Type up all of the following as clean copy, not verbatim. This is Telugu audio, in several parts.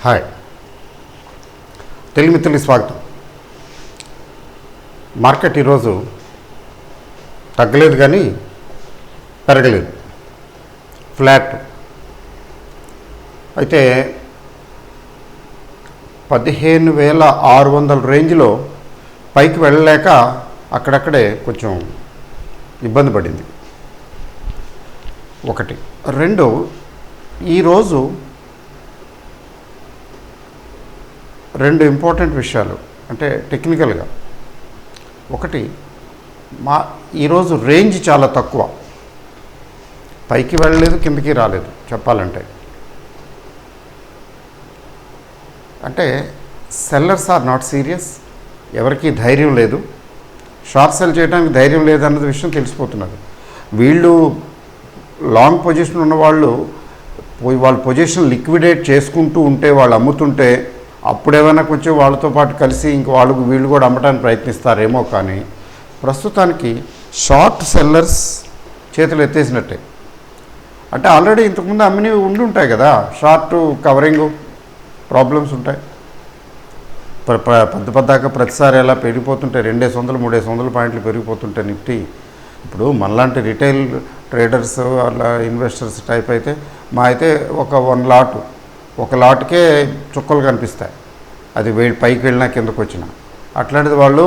హాయ్ తెలుగు మిత్రులకి స్వాగతం. మార్కెట్ ఈరోజు తగ్గలేదు కానీ పెరగలేదు, ఫ్లాట్. అయితే 15,600 రేంజ్లో పైకి వెళ్ళలేక అక్కడక్కడే కొంచెం ఇబ్బంది పడింది. ఒకటి. రెండు, ఈరోజు రెండు ఇంపార్టెంట్ విషయాలు అంటే టెక్నికల్గా. ఒకటి, ఈరోజు రేంజ్ చాలా తక్కువ, పైకి వెళ్ళలేదు కిందకి రాలేదు చెప్పాలంటే. అంటే సెల్లర్స్ ఆర్ నాట్ సీరియస్, ఎవరికి ధైర్యం లేదు, షార్ట్ సెల్ చేయడానికి ధైర్యం లేదన్నది విషయం తెలిసిపోతున్నది. వీళ్ళు లాంగ్ పొజిషన్ ఉన్నవాళ్ళు వాళ్ళ పొజిషన్ లిక్విడేట్ చేసుకుంటూ ఉంటే, వాళ్ళు అమ్ముతుంటే అప్పుడేమైనా కొంచెం వాళ్ళతో పాటు కలిసి ఇంక వీళ్ళు కూడా అమ్మడానికి ప్రయత్నిస్తారేమో. కానీ ప్రస్తుతానికి షార్ట్ సెల్లర్స్ చేతులు ఎత్తేసినట్టే. అంటే ఆల్రెడీ ఇంతకుముందు అమ్మినవి ఉండి ఉంటాయి కదా, షార్ట్ కవరింగ్ ప్రాబ్లమ్స్ ఉంటాయి. పెద్దదాకా ప్రతిసారి ఎలా పెరిగిపోతుంటే 200-300 పాయింట్లు పెరిగిపోతుంటే నిఫ్టీ. ఇప్పుడు మనలాంటి రిటైల్ ట్రేడర్స్ అలా ఇన్వెస్టర్స్ టైప్ అయితే అయితే ఒక లాట్కే చుక్కలు కనిపిస్తాయి, అది పైకి వెళ్ళినా కిందకు వచ్చినా. అట్లాంటిది వాళ్ళు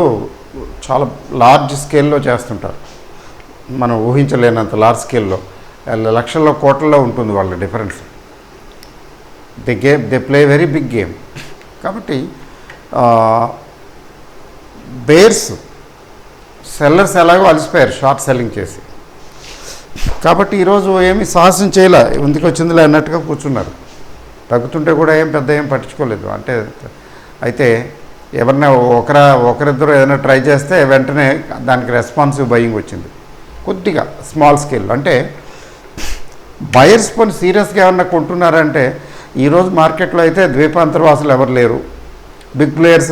చాలా లార్జ్ స్కేల్లో చేస్తుంటారు, మనం ఊహించలేనంత లార్జ్ స్కేల్లో, లక్షల్లో కోట్లలో ఉంటుంది వాళ్ళ difference. They play very big game. కాబట్టి బేర్స్ సెల్లర్స్ ఎలాగో అలసిపోయారు షార్ట్ సెల్లింగ్ చేసి. కాబట్టి ఈరోజు ఏమీ సాహసం చేయలే, ఎందుకు వచ్చిందిలే అన్నట్టుగా కూర్చున్నారు. తగ్గుతుంటే కూడా ఏం పట్టించుకోలేదు. అయితే ఎవరైనా ఒకరిద్దరు ఏదైనా ట్రై చేస్తే వెంటనే దానికి రెస్పాన్సివ్ బయింగ్ వచ్చింది, కొద్దిగా స్మాల్ స్కేల్. అంటే బయర్స్ పని సీరియస్గా ఏమన్నా కొంటున్నారంటే ఈరోజు మార్కెట్లో అయితే ద్వీపాంతరవాసులు ఎవరు లేరు, బిగ్ ప్లేయర్స్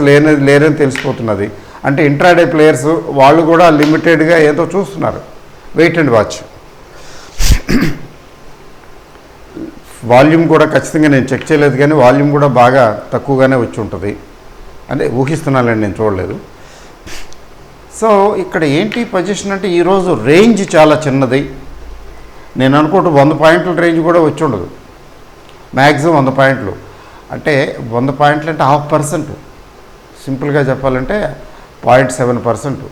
లేరని తెలిసిపోతున్నది. అంటే ఇంట్రాడే ప్లేయర్స్ వాళ్ళు కూడా లిమిటెడ్గా ఏదో చూస్తున్నారు, వెయిట్ అండ్ వాచ్. వాల్యూమ్ కూడా ఖచ్చితంగా నేను చెక్ చేయలేదు కానీ వాల్యూమ్ కూడా బాగా తక్కువగానే వచ్చి ఉంటుంది, అంటే ఊహిస్తున్నానండి, నేను చూడలేదు. సో ఇక్కడ ఏంటి పొజిషన్ అంటే ఈరోజు రేంజ్ చాలా చిన్నది. నేను అనుకుంటూ 100 పాయింట్ల రేంజ్ కూడా వచ్చి ఉండదు, మ్యాక్సిమం 100 పాయింట్లు. అంటే 100 పాయింట్లు అంటే 0.5%, సింపుల్గా చెప్పాలంటే 0.7%.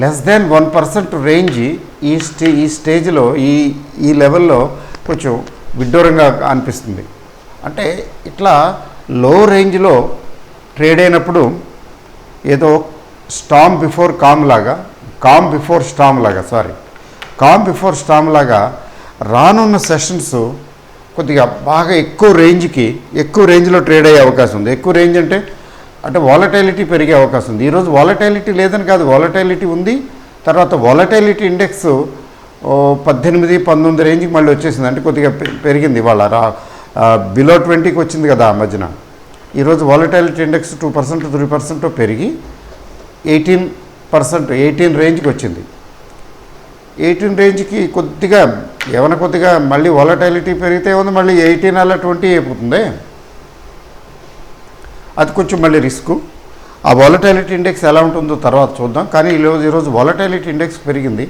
లెస్ దాన్ 1% రేంజ్ ఈ స్టేజ్లో ఈ లెవెల్లో కొంచెం విడ్డూరంగా అనిపిస్తుంది. అంటే ఇట్లా లో రేంజ్లో ట్రేడ్ అయినప్పుడు ఏదో కామ్ బిఫోర్ స్టామ్ లాగా రానున్న సెషన్స్ కొద్దిగా బాగా ఎక్కువ రేంజ్లో ట్రేడ్ అయ్యే అవకాశం ఉంది. ఎక్కువ రేంజ్ అంటే వాలటైలిటీ పెరిగే అవకాశం ఉంది. ఈరోజు వాలటైలిటీ లేదని కాదు, వాలటైలిటీ ఉంది. తర్వాత వాలటైలిటీ ఇండెక్స్ 18-19 రేంజ్కి మళ్ళీ వచ్చేసింది, అంటే కొద్దిగా పెరిగింది. ఇవాళ బిలో 20కి వచ్చింది కదా ఆ మధ్యన. ఈరోజు వాలటైలిటీ ఇండెక్స్ 2% 3% పెరిగి 18 రేంజ్కి వచ్చింది. 18 రేంజ్కి కొద్దిగా మళ్ళీ వాలటైలిటీ పెరిగితే ఉంది, మళ్ళీ 18 అలా 20 అయిపోతుంది. అది కొంచెం మళ్ళీ రిస్క్. ఆ వాలటైలిటీ ఇండెక్స్ ఎలా ఉంటుందో తర్వాత చూద్దాం. కానీ ఈరోజు వాలటైలిటీ ఇండెక్స్ పెరిగింది,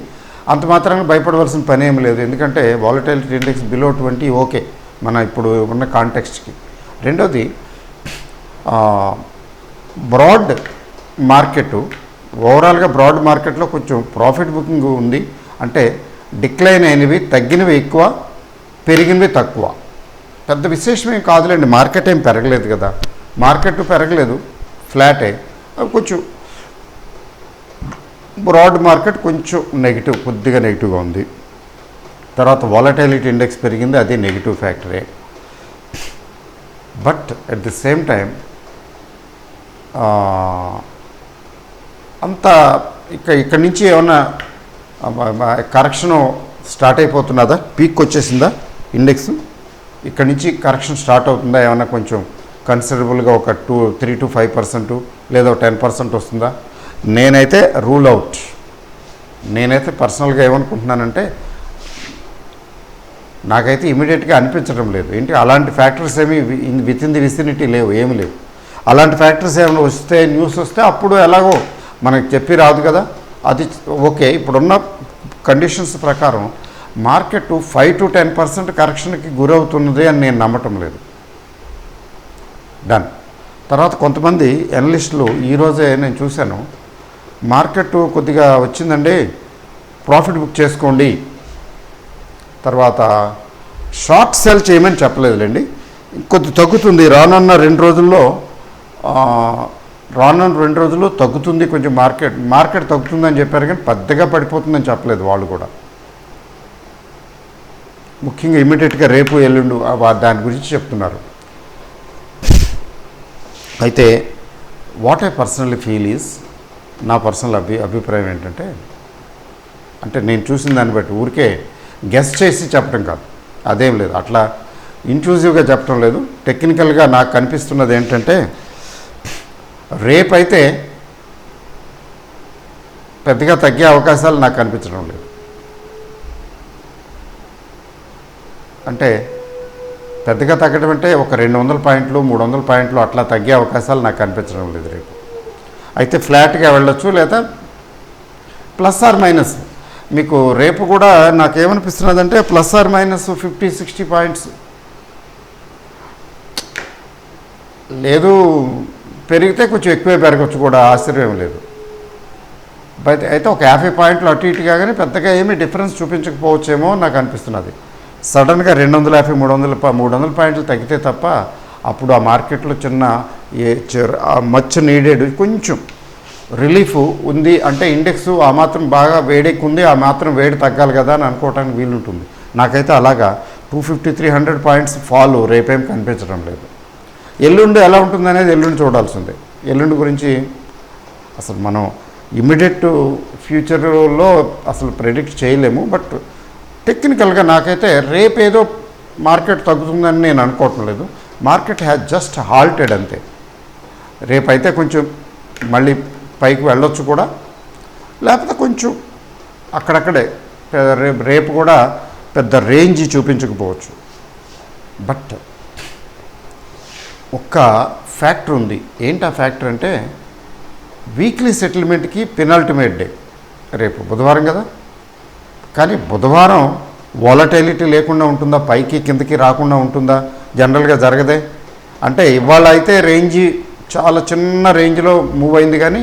అంత మాత్రాన్ని భయపడవలసిన పని ఏమి లేదు. ఎందుకంటే వాలటైలిటీ ఇండెక్స్ బిలో 20 ఓకే మన ఇప్పుడు ఉన్న కాంటెక్స్ట్కి. రెండోది, బ్రాడ్ మార్కెట్, ఓవరాల్గా బ్రాడ్ మార్కెట్లో కొంచెం ప్రాఫిట్ బుకింగ్ ఉంది. అంటే డిక్లైన్ అయినవి తగ్గినవి ఎక్కువ, పెరిగినవి తక్కువ. పెద్ద విశేషమేం కాదులేండి, మార్కెట్ ఏం పెరగలేదు కదా, మార్కెట్ పెరగలేదు, ఫ్లాటే. కొంచెం బ్రాడ్ మార్కెట్ కొంచెం కొద్దిగా నెగిటివ్గా ఉంది. తర్వాత వాలటైలిటీ ఇండెక్స్ పెరిగింది, అది నెగిటివ్ ఫ్యాక్టరే. But at the same time అంతా ఇక్కడి నుంచి ఏమన్నా కరెక్షన్ స్టార్ట్ అయిపోతున్నదా, పీక్ వచ్చేసిందా ఇండెక్స్, ఇక్కడి నుంచి కరెక్షన్ స్టార్ట్ అవుతుందా, ఏమన్నా కొంచెం కన్సిడరబుల్గా ఒక 3-5% లేదా 10% వస్తుందా? నేనైతే రూల్ అవుట్. నేనైతే పర్సనల్గా ఏమనుకుంటున్నానంటే నాకైతే ఇమీడియట్గా అనిపించడం లేదు. ఏంటి అలాంటి ఫ్యాక్టర్స్ ఏమి విత్ ఇన్ ది విసినిటీ లేవు, ఏమి లేవు. అలాంటి ఫ్యాక్టర్స్ ఏమైనా వస్తే, న్యూస్ వస్తే అప్పుడు ఎలాగో మనకు చెప్పి రాదు కదా, అది ఓకే. ఇప్పుడున్న కండిషన్స్ ప్రకారం మార్కెట్ 5 to 10% కరెక్షన్కి గురవుతున్నది అని నేను నమ్మటం లేదు. డన్. తర్వాత కొంతమంది అనలిస్టులు ఈరోజే నేను చూశాను, మార్కెట్ కొద్దిగా వచ్చిందండి, ప్రాఫిట్ బుక్ చేసుకోండి, తర్వాత షార్ట్ సెల్ చేయమని చెప్పలేదులేండి, కొద్ది తగ్గుతుంది రానున్న 2 రోజుల్లో, రానున్న 2 రోజుల్లో తగ్గుతుంది కొంచెం మార్కెట్ తగ్గుతుందని చెప్పారు, కానీ పెద్దగా పడిపోతుందని చెప్పలేదు వాళ్ళు కూడా. ముఖ్యంగా ఇమీడియట్గా రేపు ఎల్లుండు దాని గురించి చెప్తున్నారు. అయితే what I personally feel is, నా పర్సనల్ అభిప్రాయం ఏంటంటే, అంటే నేను చూసిన దాన్ని బట్టి ఊరికే గెస్ చేసి చెప్పడం కాదు, అదేం లేదు, అట్లా ఇంట్రూజివ్గా చెప్పడం లేదు. టెక్నికల్గా నాకు కనిపిస్తున్నది ఏంటంటే, రేపైతే పెద్దగా తగ్గే అవకాశాలు నాకు కనిపించడం లేదు. అంటే పెద్దగా తగ్గడం అంటే ఒక 200 పాయింట్లు 300 పాయింట్లు అట్లా తగ్గే అవకాశాలు నాకు కనిపించడం లేదు రేపు. అయితే ఫ్లాట్గా వెళ్ళొచ్చు, లేదా ప్లస్ ఆర్ మైనస్. మీకు రేపు కూడా నాకేమనిపిస్తున్నదంటే ప్లస్ ఆర్ మైనస్ 50-60 పాయింట్స్, లేదు పెరిగితే కొంచెం ఎక్కువే పెరగచ్చు కూడా, ఆశ్చర్యం లేదు. బట్ అయితే ఒక 50 పాయింట్లు అటు ఇటుగా కానీ పెద్దగా ఏమీ డిఫరెన్స్ చూపించకపోవచ్చేమో నాకు అనిపిస్తున్నది. సడన్గా 250-300 పాయింట్లు తగ్గితే తప్ప అప్పుడు ఆ మార్కెట్లో చిన్న మచ్ నీడెడ్ కొంచెం రిలీఫ్ ఉంది అంటే, ఇండెక్స్ ఆ మాత్రం బాగా వేడెక్కుంది, ఆ మాత్రం వేడి తగ్గాలి కదా అని అనుకోవడానికి వీలుంటుంది. నాకైతే అలాగా 250-300 పాయింట్స్ ఫాల్ రేపేం కనిపించడం లేదు. ఎల్లుండి ఎలా ఉంటుంది అనేది ఎల్లుండి చూడాల్సిందే. ఎల్లుండి గురించి అసలు మనం ఇమ్మీడియట్ ఫ్యూచర్లో అసలు ప్రెడిక్ట్ చేయలేము. బట్ టెక్నికల్గా నాకైతే రేపేదో మార్కెట్ తగ్గుతుందని నేను అనుకోవటం లేదు. మార్కెట్ హ్యాస్ జస్ట్ హాల్టెడ్ అంతే. రేపైతే కొంచెం మళ్ళీ పైకి వెళ్ళొచ్చు కూడా, లేకపోతే కొంచెం అక్కడక్కడే రేపు కూడా పెద్ద రేంజ్ చూపించకపోవచ్చు. బట్ ఒక్క ఫ్యాక్టర్ ఉంది. ఏంటి ఆ ఫ్యాక్టర్ అంటే, వీక్లీ సెటిల్మెంట్కి పెనాల్టిమేట్ డే రేపు బుధవారం కదా. కానీ బుధవారం వాలటైలిటీ లేకుండా ఉంటుందా, పైకి కిందకి రాకుండా ఉంటుందా? జనరల్గా జరగదే. అంటే ఇవాళ అయితే రేంజ్ చాలా చిన్న రేంజ్లో మూవ్ అయింది, కానీ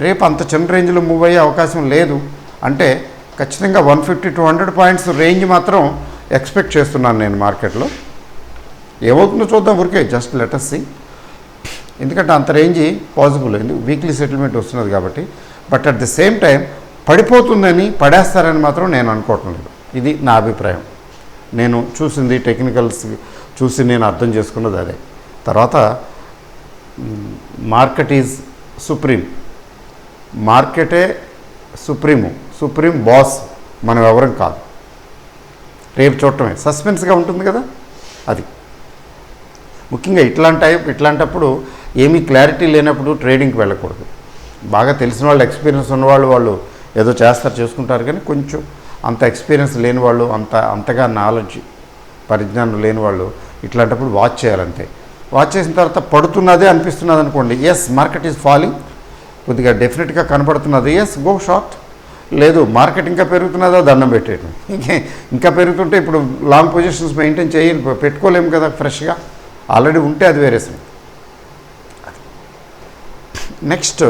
రేపు అంత చిన్న రేంజ్లో మూవ్ అయ్యే అవకాశం లేదు. అంటే ఖచ్చితంగా 150-200 పాయింట్స్ రేంజ్ మాత్రం ఎక్స్పెక్ట్ చేస్తున్నాను నేను మార్కెట్లో. ఏమవుతుందో చూద్దాం, ఊరికే జస్ట్ లెట్ us see. ఎందుకంటే అంత రేంజ్ పాసిబుల్ అయింది, వీక్లీ సెటిల్మెంట్ వస్తున్నది కాబట్టి. But at the same time పడిపోతుందని, పడేస్తారని మాత్రం నేను అనుకోవటం లేదు. ఇది నా అభిప్రాయం. నేను చూసింది టెక్నికల్స్ చూసి నేను అర్థం చేసుకున్నది అదే. తర్వాత మార్కెట్ ఈజ్ సుప్రీం, మార్కెటే సుప్రీం బాస్, మనం ఎవరం కాదు. రేపు చూడటమే సస్పెన్స్గా ఉంటుంది కదా. అది ముఖ్యంగా ఇట్లాంటప్పుడు ఏమీ క్లారిటీ లేనప్పుడు ట్రేడింగ్కి వెళ్ళకూడదు. బాగా తెలిసిన వాళ్ళు, ఎక్స్పీరియన్స్ ఉన్నవాళ్ళు వాళ్ళు ఏదో చేసుకుంటారు, కానీ కొంచెం అంత ఎక్స్పీరియన్స్ లేని వాళ్ళు, అంతగా నాలెడ్జ్ పరిజ్ఞానం లేని వాళ్ళు ఇట్లాంటప్పుడు వాచ్ చేయాలంతే. వాచ్ చేసిన తర్వాత పడుతున్నదే అనిపిస్తున్నది అనుకోండి, ఎస్ మార్కెట్ ఈజ్ ఫాలింగ్, కొద్దిగా డెఫినెట్గా కనపడుతున్నది, ఎస్ గో షార్ట్. లేదు మార్కెట్ ఇంకా పెరుగుతున్నదా, దండం పెట్టేయడం. ఇంకా పెరుగుతుంటే ఇప్పుడు లాంగ్ పొజిషన్స్ మెయింటైన్ పెట్టుకోలేము కదా ఫ్రెష్గా, ఆల్రెడీ ఉంటే అది వేరే సంగతి. నెక్స్ట్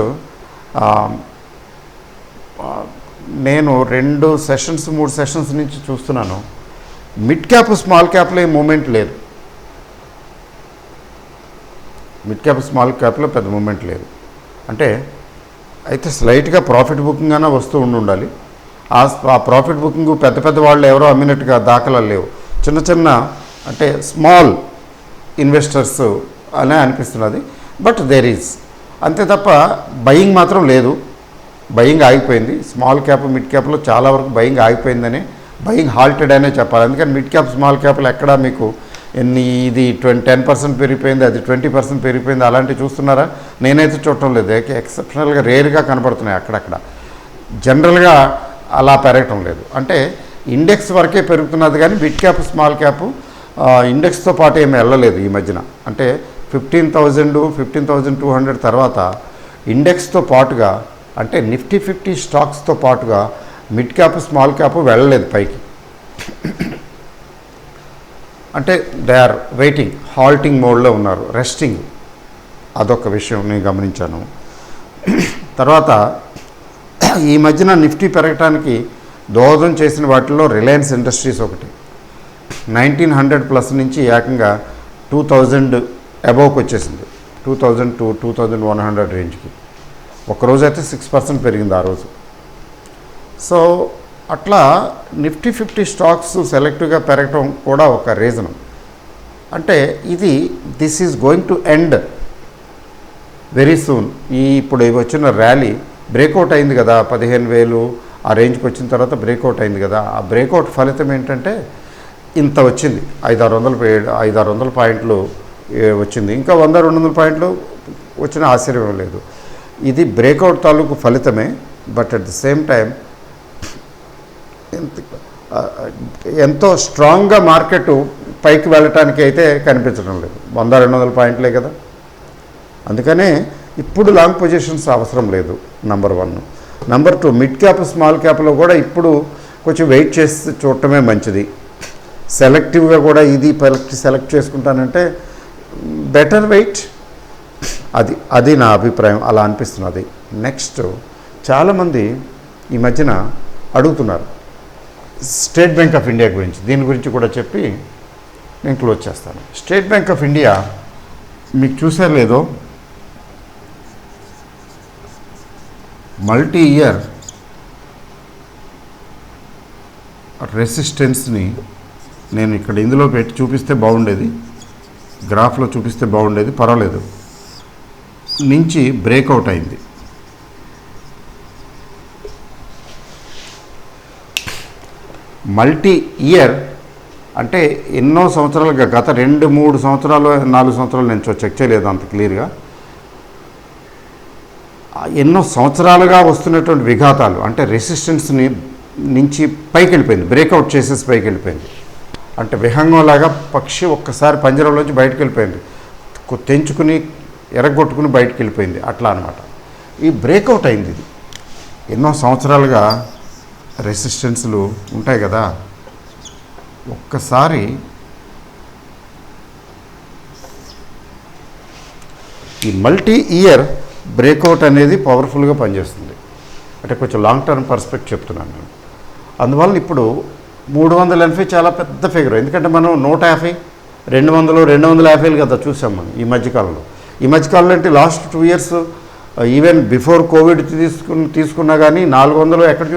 నేను 2 సెషన్స్ 3 సెషన్స్ నుంచి చూస్తున్నాను, మిడ్ క్యాప్ స్మాల్ క్యాప్లో ఏ మూమెంట్ లేదు. మిడ్ క్యాప్ స్మాల్ క్యాప్లో పెద్ద మూమెంట్ లేదు. అంటే అయితే స్లైట్గా ప్రాఫిట్ బుకింగ్ అయినా వస్తూ ఉండాలి. ఆ ప్రాఫిట్ బుకింగ్ పెద్ద వాళ్ళు ఎవరో అమ్మినట్టుగా దాఖలాలు లేవు. చిన్న అంటే స్మాల్ ఇన్వెస్టర్స్ అనే అనిపిస్తున్నది. బట్ దేర్ ఈజ్, అంతే తప్ప బయింగ్ మాత్రం లేదు. బయింగ్ ఆగిపోయింది. స్మాల్ క్యాప్ మిడ్ క్యాప్లో చాలా వరకు బయింగ్ ఆగిపోయిందని, బయింగ్ హాల్టెడ్ అనే చెప్పాలి. అందుకని మిడ్ క్యాప్ స్మాల్ క్యాప్లో ఎక్కడా మీకు ఇది 10% పెరిగిపోయింది, అది 20% పెరిగిపోయింది అలాంటివి చూస్తున్నారా? నేనైతే చూడటం లేదు. ఎక్సెప్షనల్గా రేర్గా కనపడుతున్నాయి అక్కడక్కడ, జనరల్గా అలా పెరగటం లేదు. అంటే ఇండెక్స్ వరకే పెరుగుతున్నది కానీ మిడ్ క్యాప్ స్మాల్ క్యాప్ ఇండెక్స్తో పాటు ఏమి వెళ్ళలేదు ఈ మధ్యన. అంటే 15,200 తర్వాత ఇండెక్స్తో పాటుగా అంటే నిఫ్టీ 50 స్టాక్స్తో పాటుగా మిడ్ క్యాప్ స్మాల్ క్యాప్ వెళ్ళలేదు పైకి. అంటే దే ఆర్ వెయిటింగ్, హాల్టింగ్ మోడ్లో ఉన్నారు, రెస్టింగ్. అదొక విషయం నేను గమనించాను. తర్వాత ఈ మధ్యన నిఫ్టీ పెరగటానికి దోహదం చేసిన వాటిల్లో రిలయన్స్ ఇండస్ట్రీస్ ఒకటి. 1900+ నుంచి ఏకంగా 2000 అబోవ్కి వచ్చేసింది. 2000 to 2100 రేంజ్కి ఒకరోజు అయితే 6% పెరిగింది ఆ రోజు. సో అట్లా నిఫ్టీ 50 స్టాక్స్ సెలెక్టివ్గా పెరగటం కూడా ఒక రీజన్. అంటే this is going to end very soon. ఇప్పుడు వచ్చిన ర్యాలీ బ్రేక్అవుట్ అయింది కదా, 15,000 ఆ రేంజ్కి వచ్చిన తర్వాత బ్రేక్అవుట్ అయింది కదా. ఆ బ్రేక్అవుట్ ఫలితం ఏంటంటే ఇంత వచ్చింది, 500-600 పాయింట్లు వచ్చింది. ఇంకా 100-200 పాయింట్లు వచ్చిన ఆశ్చర్యం లేదు. ఇది బ్రేక్అవుట్ తాలూకు ఫలితమే. But at the same time ఎంతో స్ట్రాంగ్గా మార్కెట్ పైకి వెళ్ళటానికి అయితే కనిపించడం లేదు. 100-200 పాయింట్లే కదా. అందుకనే ఇప్పుడు లాంగ్ పొజిషన్స్ అవసరం లేదు, number 1. Number 2, mid cap small క్యాప్లో కూడా ఇప్పుడు కొంచెం వెయిట్ చేసి చూడటమే మంచిది. సెలెక్టివ్గా కూడా సెలెక్ట్ చేసుకుంటానంటే బెటర్ వెయిట్. అది నా అభిప్రాయం, అలా అనిపిస్తున్నది. నెక్స్ట్, చాలామంది ఈ మధ్యన అడుగుతున్నారు స్టేట్ బ్యాంక్ ఆఫ్ ఇండియా గురించి. దీని గురించి కూడా చెప్పి నేను క్లోజ్ చేస్తాను. స్టేట్ బ్యాంక్ ఆఫ్ ఇండియా మీకు చూసారు లేదో, మల్టీ ఇయర్ రెసిస్టెన్స్ని నేను ఇక్కడ ఇందులో పెట్టి చూపిస్తే బాగుండేది, గ్రాఫ్లో చూపిస్తే బాగుండేది, పర్వాలేదు, నుంచి బ్రేక్అవుట్ అయింది. మల్టీ ఇయర్ అంటే ఎన్నో సంవత్సరాలుగా, గత 2-3 సంవత్సరాలు 4 సంవత్సరాలు నేను చెక్ చేయలేదు అంత క్లియర్గా, ఎన్నో సంవత్సరాలుగా వస్తున్నటువంటి విఘాతాలు, అంటే రెసిస్టెన్స్ని నుంచి పైకి వెళ్ళిపోయింది, బ్రేక్అవుట్ చేసేసి పైకి వెళ్ళిపోయింది. అంటే విహంగంలాగా పక్షి ఒక్కసారి పంజరంలోంచి బయటకు వెళ్ళిపోయింది, తెంచుకుని ఎరగొట్టుకుని బయటకు వెళ్ళిపోయింది, అట్లా అనమాట. ఈ బ్రేక్అవుట్ అయింది. ఇది ఎన్నో సంవత్సరాలుగా రెసిస్టెన్స్లు ఉంటాయి కదా, ఒక్కసారి ఈ మల్టీ ఇయర్ బ్రేక్అవుట్ అనేది పవర్ఫుల్గా పనిచేస్తుంది. అంటే కొంచెం లాంగ్ టర్మ్ పర్స్పెక్ట్ చెప్తున్నాను నేను. అందువల్ల ఇప్పుడు 380 చాలా పెద్ద ఫిగర్. ఎందుకంటే మనం 150, 200, 250 కదా చూసాం మనం ఈ మధ్యకాలంలో. ఈ మధ్యకాలంలో అంటే last 2 years, even before Covid తీసుకున్నా కానీ 400 ఎక్కడ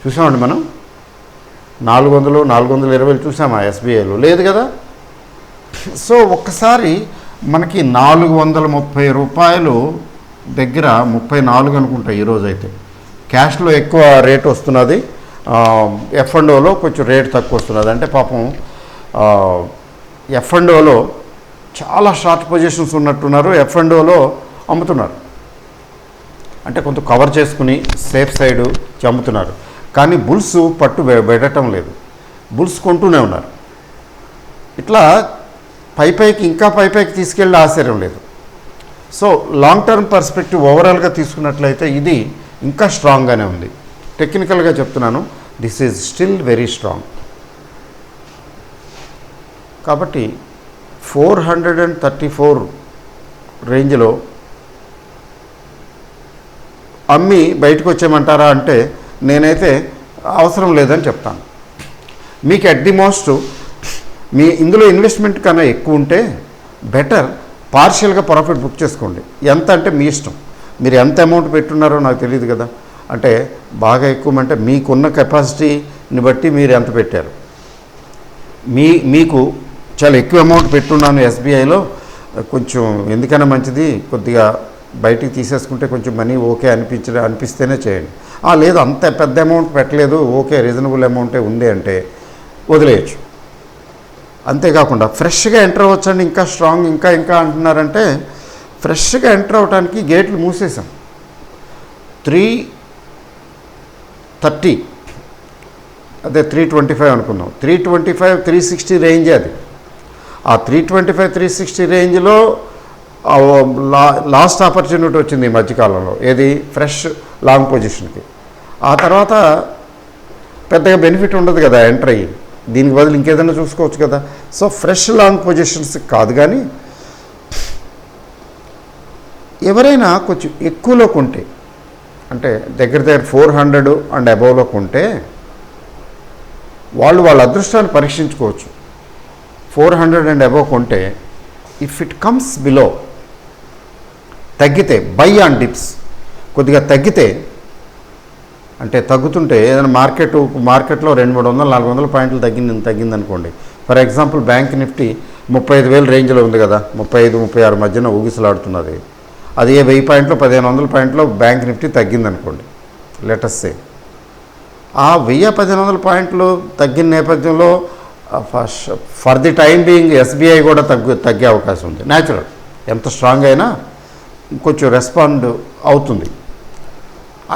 చూసామండి మనం. 400, 420 చూసామా ఎస్బీఐలో? లేదు కదా. సో ఒక్కసారి మనకి 430 రూపాయలు దగ్గర, 34 అనుకుంటా ఈరోజు అయితే. క్యాష్లో ఎక్కువ రేట్ వస్తున్నది, F&Oలో కొంచెం రేట్ తక్కువ వస్తున్నది. అంటే పాపం F&Oలో చాలా షార్ట్ పొజిషన్స్ ఉన్నట్టున్నారు, F&Oలో అమ్ముతున్నారు. అంటే కొంత కవర్ చేసుకుని సేఫ్ సైడు అమ్ముతున్నారు. కానీ బుల్స్ పట్టు పెట్టడం లేదు, బుల్స్ కొంటూనే ఉన్నారు. ఇట్లా పైకి ఇంకా పైకి తీసుకెళ్ళే ఆశ్చర్యం లేదు. సో లాంగ్ టర్మ్ పర్స్పెక్టివ్ ఓవరాల్గా తీసుకున్నట్లయితే ఇది ఇంకా స్ట్రాంగ్గానే ఉంది. టెక్నికల్గా చెప్తున్నాను, this is still very strong. కాబట్టి 434 రేంజ్లో అమ్మి బయటకు వచ్చేయమంటారా అంటే నేనైతే అవసరం లేదని చెప్తాను. మీకు అట్ ది మోస్ట్ మీ ఇందులో ఇన్వెస్ట్మెంట్ కన్నా ఎక్కువ ఉంటే బెటర్ పార్షియల్గా ప్రాఫిట్ బుక్ చేసుకోండి. ఎంత అంటే మీ ఇష్టం, మీరు ఎంత అమౌంట్ పెట్టున్నారో నాకు తెలియదు కదా. అంటే బాగా ఎక్కువ అంటే మీకున్న కెపాసిటీని బట్టి మీరు ఎంత పెట్టారు. మీకు చాలా ఎక్కువ అమౌంట్ పెట్టున్నాను ఎస్బీఐలో, కొంచెం ఎందుకైనా మంచిది కొద్దిగా బయటికి తీసేసుకుంటే కొంచెం మనీ ఓకే అనిపిస్తేనే చేయండి. లేదు అంత పెద్ద అమౌంట్ పెట్టలేదు, ఓకే రీజనబుల్ అమౌంటే ఉంది అంటే వదిలేయచ్చు. అంతేకాకుండా ఫ్రెష్గా ఎంటర్ అవ్వచ్చండి. ఇంకా స్ట్రాంగ్ ఇంకా అంటున్నారంటే ఫ్రెష్గా ఎంటర్ అవ్వడానికి గేట్లు మూసేసాం. 330 అదే 325 అనుకుందాం, 325 360 రేంజ్ అది. ఆ 325 360 రేంజ్లో లాస్ట్ ఆపర్చునిటీ వచ్చింది ఈ మధ్యకాలంలో, ఏది ఫ్రెష్ లాంగ్ పొజిషన్కి. ఆ తర్వాత పెద్దగా బెనిఫిట్ ఉండదు కదా ఎంటర్ అయ్యి, దీనికి బదులు ఇంకేదైనా చూసుకోవచ్చు కదా. సో ఫ్రెష్ లాంగ్ పొజిషన్స్ కాదు, కానీ ఎవరైనా కొంచెం ఎక్కువలో కొంటే, అంటే దగ్గర 400 అండ్ అబోవ్లో కొంటే వాళ్ళ అదృష్టాన్ని పరీక్షించుకోవచ్చు. 400 అండ్ అబోవ్ కొంటే ఇఫ్ ఇట్ కమ్స్ బిలో, తగ్గితే బై ఆన్ డిప్స్, కొద్దిగా తగ్గితే, అంటే తగ్గుతుంటే ఏదైనా మార్కెట్లో 200-300-400 పాయింట్లు తగ్గిందనుకోండి. ఫర్ ఎగ్జాంపుల్ బ్యాంక్ నిఫ్టీ 35,000 రేంజ్లో ఉంది కదా, 35-36 మధ్యన ఊగిసలాడుతున్నది. అది 1000 పాయింట్లు 1500 పాయింట్లో బ్యాంక్ నిఫ్టీ తగ్గిందనుకోండి, లెటస్ సే. ఆ 1000-1500 పాయింట్లు తగ్గిన నేపథ్యంలో for the time being SBI కూడా తగ్గే అవకాశం ఉంది. న్యాచురల్, ఎంత స్ట్రాంగ్ అయినా కొంచెం రెస్పాండ్ అవుతుంది.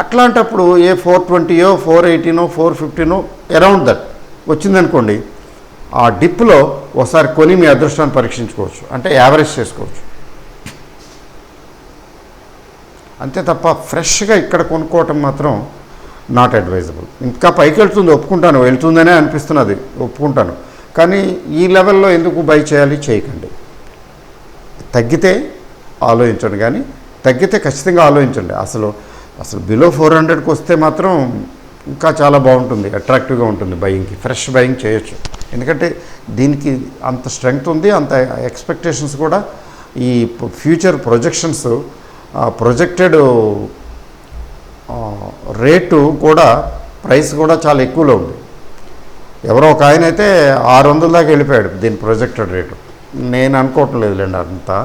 అట్లాంటప్పుడు 420, 480, 450 అరౌండ్ దట్ వచ్చిందనుకోండి, ఆ డిప్లో ఒకసారి కొని మీ అదృష్టాన్ని పరీక్షించుకోవచ్చు, అంటే యావరేజ్ చేసుకోవచ్చు. అంతే తప్ప ఫ్రెష్గా ఇక్కడ కొనుక్కోవటం మాత్రం నాట్ అడ్వైజబుల్. ఇంకా పైకి ఒప్పుకుంటాను, వెళ్తుందనే అనిపిస్తున్నది, ఒప్పుకుంటాను. కానీ ఈ లెవెల్లో ఎందుకు బై చేయాలి? చేయకండి. తగ్గితే ఆలోచించండి, కానీ తగ్గితే ఖచ్చితంగా ఆలోచించండి. అసలు బిలో 400కి వస్తే మాత్రం ఇంకా చాలా బాగుంటుంది, అట్రాక్టివ్గా ఉంటుంది బయింగ్కి. ఫ్రెష్ బయింగ్ చేయొచ్చు, ఎందుకంటే దీనికి అంత స్ట్రెంగ్త్ ఉంది, అంత ఎక్స్పెక్టేషన్స్ కూడా. ఈ ఫ్యూచర్ ప్రొజెక్షన్స్, ప్రొజెక్టెడ్ రేటు కూడా, ప్రైస్ కూడా చాలా ఎక్కువలో ఉంది. ఎవరో ఒక ఆయన అయితే 600 దాకా వెళ్ళిపోయాడు దీని ప్రొజెక్టెడ్ రేటు. నేను అనుకోవటం లేదులేండి అంతా,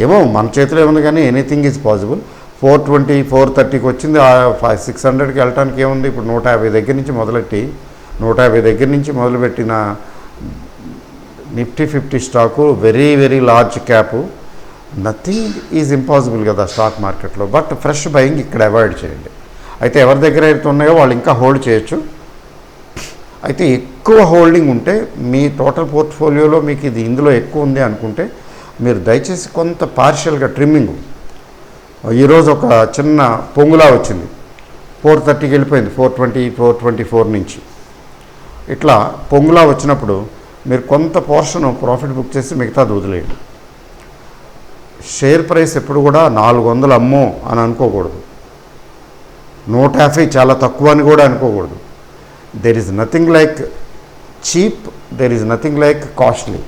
ఏమో మన చేతిలో ఏముంది, కానీ ఎనీథింగ్ ఈజ్ పాసిబుల్. 420, 430కి వచ్చింది, 600కి వెళ్ళటానికి ఏముంది. ఇప్పుడు 150 దగ్గర నుంచి మొదలుపెట్టిన Nifty 50 stock very very large cap. Nothing is impossible కదా స్టాక్ మార్కెట్లో. బట్ ఫ్రెష్ బయింగ్ ఇక్కడ అవాయిడ్ చేయండి. అయితే ఎవరి దగ్గర అయితే ఉన్నాయో వాళ్ళు ఇంకా హోల్డ్ చేయొచ్చు. అయితే ఎక్కువ హోల్డింగ్ ఉంటే మీ టోటల్ పోర్ట్ఫోలియోలో మీకు ఇది ఇందులో ఎక్కువ ఉంది అనుకుంటే మీరు దయచేసి కొంత పార్షియల్గా ట్రిమ్మింగ్. ఈరోజు ఒక చిన్న పొంగులా వచ్చింది, 430కి వెళ్ళిపోయింది, 420, 424 నుంచి. ఇట్లా పొంగులా వచ్చినప్పుడు మీరు కొంత పోర్షన్ ప్రాఫిట్ బుక్ చేసి మిగతాది వదిలేయండి. షేర్ ప్రైస్ ఎప్పుడు కూడా 400 అమ్మో అని అనుకోకూడదు, 150 చాలా తక్కువ అని కూడా అనుకోకూడదు. There is nothing like cheap, there is nothing like costly.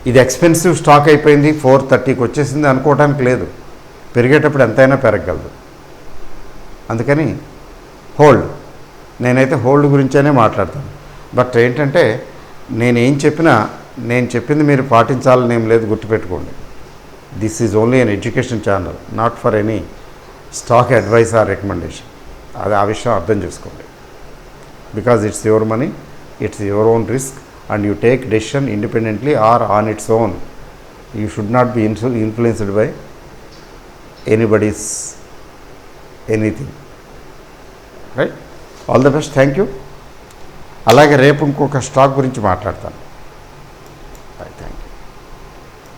ఇది ఎక్స్పెన్సివ్ స్టాక్ అయిపోయింది, 430కి వచ్చేసింది అనుకోవడానికి లేదు. పెరిగేటప్పుడు ఎంతైనా పెరగగలదు. అందుకని హోల్డ్. నేనైతే హోల్డ్ గురించేనే మాట్లాడతాను. బట్ ఏంటంటే నేను చెప్పింది మీరు పాటించాలని ఏం లేదు, గుర్తుపెట్టుకోండి. This is only an education channel, not for any stock advice are recommendation. అది ఆ విషయం అర్థం చేసుకోండి. Because it's your money, it's your own risk, and you take decision independently or on its own. You should not be influenced by anybody's anything, right? All the best, thank you. అలాగే రేపు ఇంకొక స్టాక్ గురించి మాట్లాడతాను.